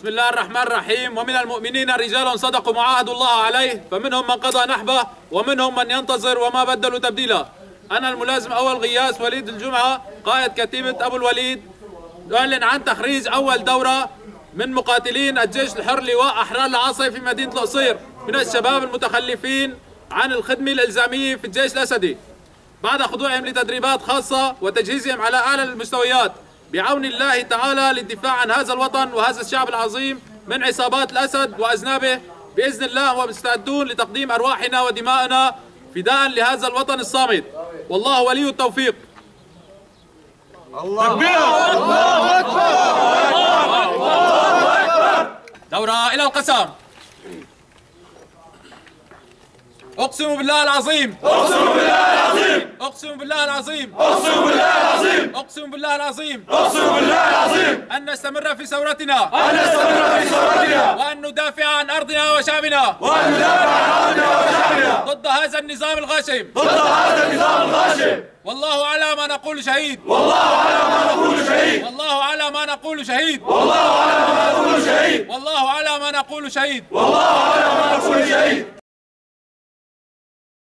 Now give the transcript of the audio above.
بسم الله الرحمن الرحيم. ومن المؤمنين رجال صدقوا ما عاهدوا الله عليه فمنهم من قضى نحبه ومنهم من ينتظر وما بدلوا تبديلا. أنا الملازم أول غياث وليد الجمعة قائد كتيبة أبو الوليد يعلن عن تخريج أول دورة من مقاتلين الجيش الحر لواء أحرار العاصي في مدينة القصير من الشباب المتخلفين عن الخدمة الإلزامية في الجيش الأسدي بعد خضوعهم لتدريبات خاصة وتجهيزهم على أعلى المستويات بعون الله تعالى للدفاع عن هذا الوطن وهذا الشعب العظيم من عصابات الأسد وأذنابه بإذن الله، ومستعدون لتقديم أرواحنا ودماءنا فداء لهذا الوطن الصامد، والله ولي التوفيق. الله أكبر. الله أكبر. دورة إلى القسم. أقسم بالله العظيم. أقسم بالله العظيم. أقسم بالله العظيم. أقسم بالله العظيم. أقسم بالله العظيم. أقسم بالله العظيم. أن نستمر في ثورتنا. أن نستمر في ثورتنا. وأن ندافع عن أرضنا وشعبنا. وأن ندافع عن أرضنا وشعبنا. ضد هذا النظام الغاشم. ضد هذا النظام الغاشم. والله على ما نقول شهيد. والله على ما نقول شهيد. والله على ما نقول شهيد. والله على ما نقول شهيد. والله على ما نقول شهيد. والله على ما نقول شهيد.